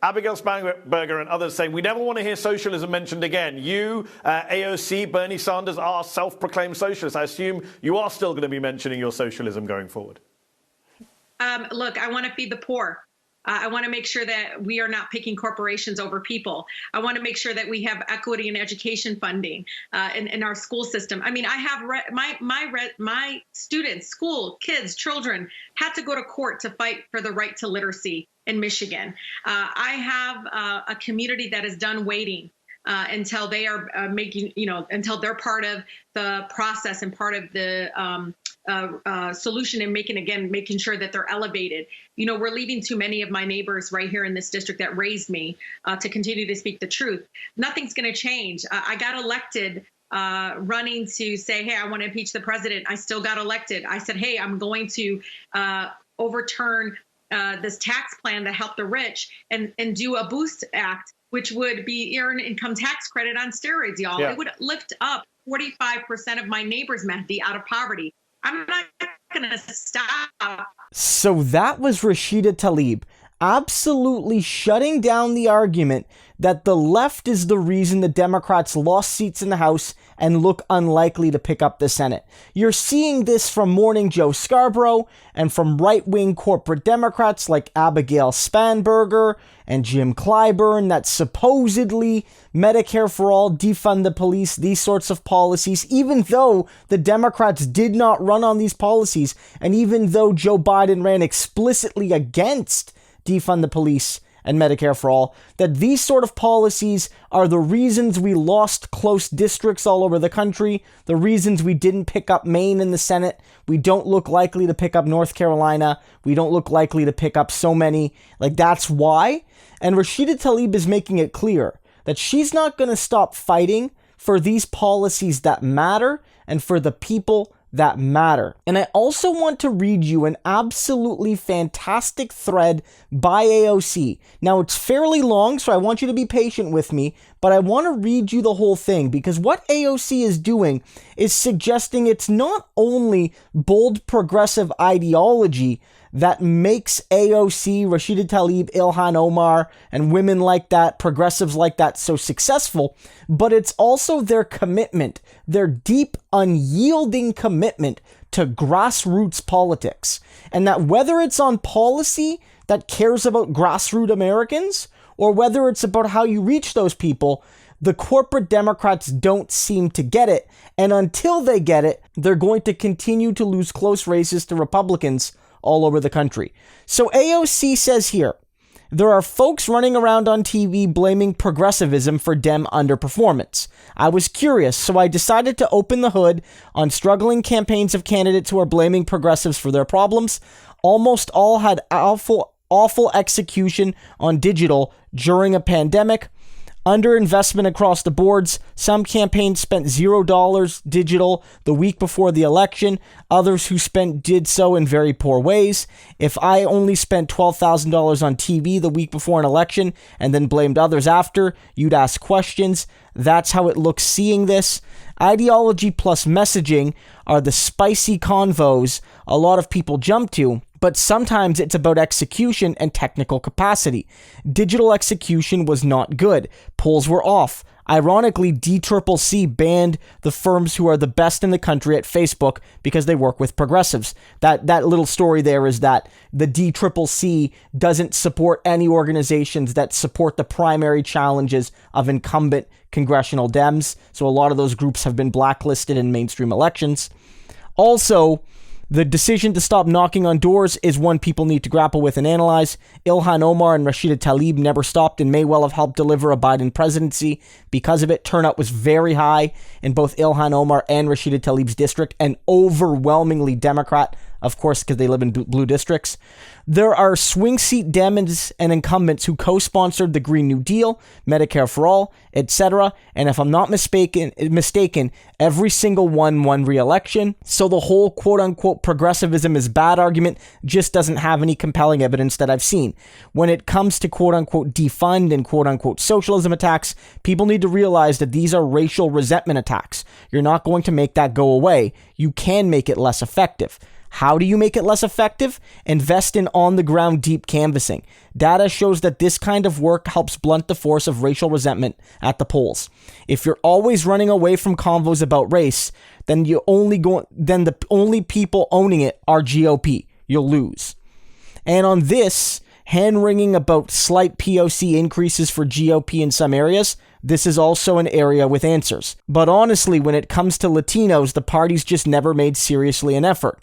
Abigail Spanberger and others saying we never want to hear socialism mentioned again. You, AOC, Bernie Sanders are self-proclaimed socialists. I assume you are still going to be mentioning your socialism going forward. Look, I want to feed the poor. I want to make sure that we are not picking corporations over people. I want to make sure that we have equity in education funding in our school system. I mean, I have my students, school kids, children had to go to court to fight for the right to literacy in Michigan. I have a community that is done waiting until they are until they're part of the process and part of the solution and making sure that they're elevated. You know, we're leaving too many of my neighbors right here in this district that raised me to continue to speak the truth. Nothing's going to change. I got elected running to say, hey, I want to impeach the president. I still got elected. I said, hey, I'm going to overturn this tax plan that helped the rich and do a Boost Act, which would be earned income tax credit on steroids, y'all. Yeah. It would lift up 45% of my neighbors, Mehdi, out of poverty. I'm not going to stop. So that was Rashida Tlaib absolutely shutting down the argument that the left is the reason the Democrats lost seats in the House and look unlikely to pick up the Senate. You're seeing this from Morning Joe Scarborough and from right-wing corporate Democrats like Abigail Spanberger and Jim Clyburn, that supposedly Medicare for all, defund the police, these sorts of policies, even though the Democrats did not run on these policies, and even though Joe Biden ran explicitly against defund the police and Medicare for all, that these sort of policies are the reasons we lost close districts all over the country, the reasons we didn't pick up Maine in the Senate, we don't look likely to pick up North Carolina, we don't look likely to pick up so many, like that's why. And Rashida Tlaib is making it clear that she's not going to stop fighting for these policies that matter and for the people that matter. And I also want to read you an absolutely fantastic thread by AOC. Now, it's fairly long, so I want you to be patient with me, but I want to read you the whole thing because what AOC is doing is suggesting it's not only bold progressive ideology that makes AOC, Rashida Tlaib, Ilhan Omar, and women like that, progressives like that, so successful, but it's also their commitment, their deep, unyielding commitment to grassroots politics. And that whether it's on policy that cares about grassroots Americans, or whether it's about how you reach those people, the corporate Democrats don't seem to get it. And until they get it, they're going to continue to lose close races to Republicans all over the country. So AOC says here, there are folks running around on TV blaming progressivism for Dem underperformance. I was curious, so I decided to open the hood on struggling campaigns of candidates who are blaming progressives for their problems. Almost all had awful execution on digital during a pandemic. Underinvestment across the boards. Some campaigns spent $0 digital the week before the election. Others who spent did so in very poor ways. If I only spent $12,000 on TV the week before an election and then blamed others after, you'd ask questions. That's how it looks seeing this. Ideology plus messaging are the spicy convos a lot of people jump to, but sometimes it's about execution and technical capacity. Digital execution was not good. Polls were off. Ironically, DCCC banned the firms who are the best in the country at Facebook because they work with progressives. That little story there is that the DCCC doesn't support any organizations that support the primary challenges of incumbent congressional Dems. So a lot of those groups have been blacklisted in mainstream elections. Also, the decision to stop knocking on doors is one people need to grapple with and analyze. Ilhan Omar and Rashida Tlaib never stopped and may well have helped deliver a Biden presidency. Because of it, turnout was very high in both Ilhan Omar and Rashida Tlaib's district, and overwhelmingly Democrat, of course, because they live in blue districts. There are swing seat Dems and incumbents who co-sponsored the Green New Deal, Medicare for all, etc. And if I'm not mistaken, every single one won re-election. So the whole quote-unquote progressivism is bad argument just doesn't have any compelling evidence that I've seen. When it comes to quote-unquote defund and quote-unquote socialism attacks, people need to realize that these are racial resentment attacks. You're not going to make that go away. You can make it less effective. How do you make it less effective? Invest in on-the-ground deep canvassing. Data shows that this kind of work helps blunt the force of racial resentment at the polls. If you're always running away from convos about race, then the only people owning it are GOP. You'll lose. And on this, hand-wringing about slight POC increases for GOP in some areas, this is also an area with answers. But honestly, when it comes to Latinos, the party's just never made seriously an effort.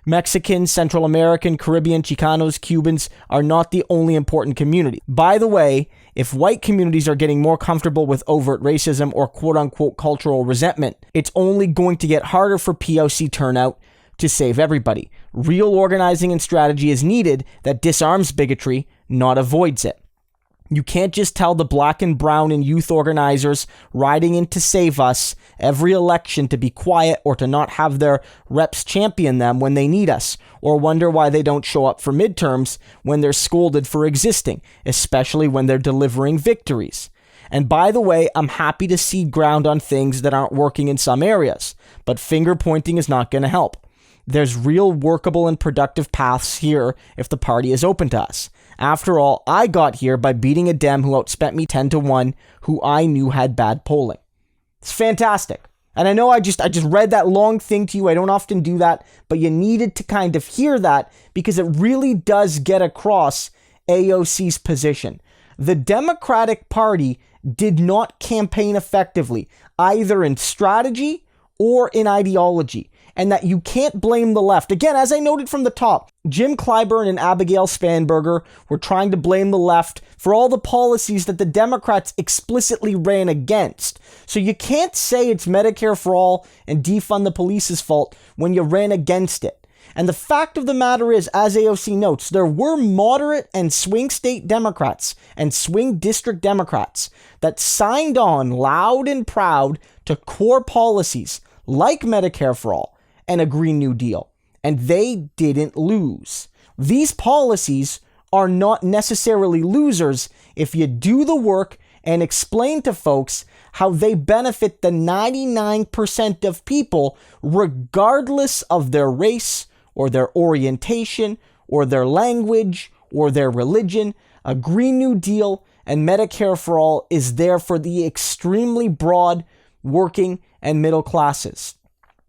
Mexicans, Central American, Caribbean, Chicanos, Cubans are not the only important community. By the way, if white communities are getting more comfortable with overt racism or quote-unquote cultural resentment, it's only going to get harder for POC turnout to save everybody. Real organizing and strategy is needed that disarms bigotry, not avoids it. You can't just tell the black and brown and youth organizers riding in to save us every election to be quiet or to not have their reps champion them when they need us, or wonder why they don't show up for midterms when they're scolded for existing, especially when they're delivering victories. And by the way, I'm happy to see ground on things that aren't working in some areas, but finger pointing is not going to help. There's real workable and productive paths here if the party is open to us. After all, I got here by beating a Dem who outspent me 10-1, who I knew had bad polling. It's fantastic. And I know I just read that long thing to you. I don't often do that, but you needed to kind of hear that because it really does get across AOC's position. The Democratic Party did not campaign effectively, either in strategy or in ideology, and that you can't blame the left. Again, as I noted from the top, Jim Clyburn and Abigail Spanberger were trying to blame the left for all the policies that the Democrats explicitly ran against. So you can't say it's Medicare for all and defund the police's fault when you ran against it. And the fact of the matter is, as AOC notes, there were moderate and swing state Democrats and swing district Democrats that signed on loud and proud to core policies like Medicare for all and a Green New Deal, and they didn't lose. These policies are not necessarily losers if you do the work and explain to folks how they benefit the 99% of people regardless of their race or their orientation or their language or their religion. A Green New Deal and Medicare for all is there for the extremely broad working and middle classes.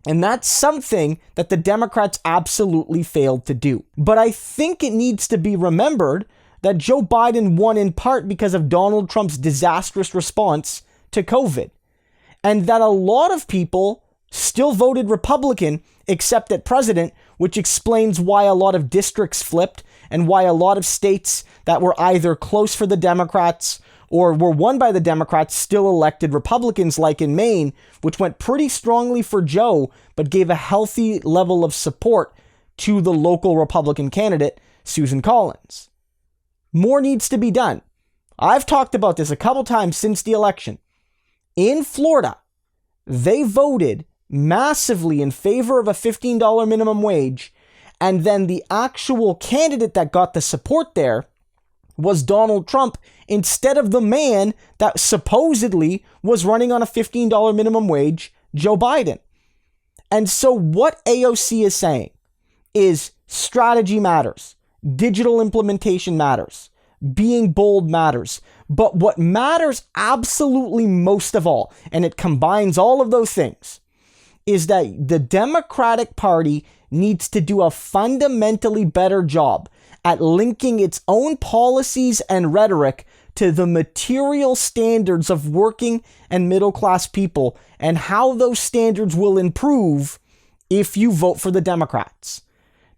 And that's something that the Democrats absolutely failed to do. But I think it needs to be remembered that Joe Biden won in part because of Donald Trump's disastrous response to COVID. And that a lot of people still voted Republican except at president, which explains why a lot of districts flipped and why a lot of states that were either close for the Democrats or were won by the Democrats still elected Republicans, like in Maine, which went pretty strongly for Joe, but gave a healthy level of support to the local Republican candidate, Susan Collins. More needs to be done. I've talked about this a couple times since the election. In Florida, they voted massively in favor of a $15 minimum wage, and then the actual candidate that got the support there was Donald Trump instead of the man that supposedly was running on a $15 minimum wage, Joe Biden. And so what AOC is saying is strategy matters, digital implementation matters, being bold matters. But what matters absolutely most of all, and it combines all of those things, is that the Democratic Party needs to do a fundamentally better job at linking its own policies and rhetoric to the material standards of working and middle-class people and how those standards will improve if you vote for the Democrats.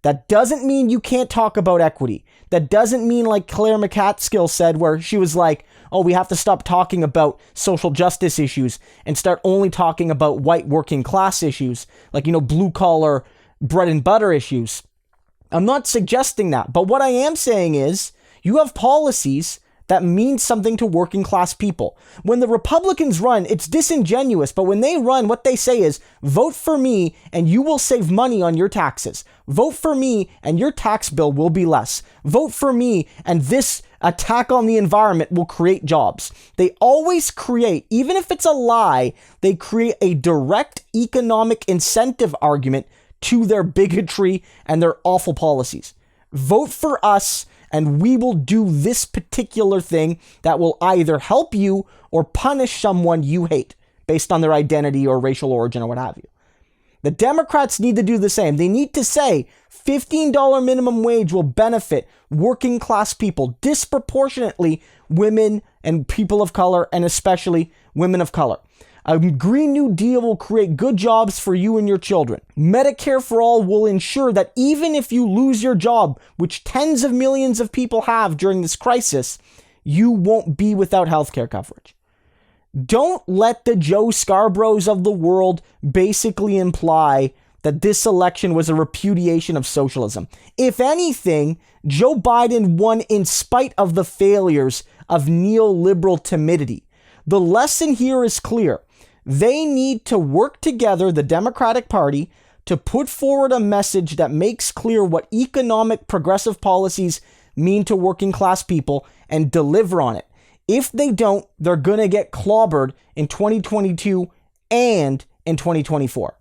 That doesn't mean you can't talk about equity. That doesn't mean, like Claire McCaskill said, where she was like, oh, we have to stop talking about social justice issues and start only talking about white working class issues, like, blue collar bread and butter issues. I'm not suggesting that, but what I am saying is you have policies that mean something to working class people. When the Republicans run, it's disingenuous, but when they run, what they say is, vote for me and you will save money on your taxes. Vote for me and your tax bill will be less. Vote for me and this attack on the environment will create jobs. They always create, even if it's a lie, they create a direct economic incentive argument to their bigotry and their awful policies. Vote for us, and we will do this particular thing that will either help you or punish someone you hate based on their identity or racial origin or what have you. The Democrats need to do the same. They need to say $15 minimum wage will benefit working class people, disproportionately women and people of color, and especially women of color. A Green New Deal will create good jobs for you and your children. Medicare for All will ensure that even if you lose your job, which tens of millions of people have during this crisis, you won't be without healthcare coverage. Don't let the Joe Scarboroughs of the world basically imply that this election was a repudiation of socialism. If anything, Joe Biden won in spite of the failures of neoliberal timidity. The lesson here is clear. They need to work together, the Democratic Party, to put forward a message that makes clear what economic progressive policies mean to working class people and deliver on it. If they don't, they're going to get clobbered in 2022 and in 2024.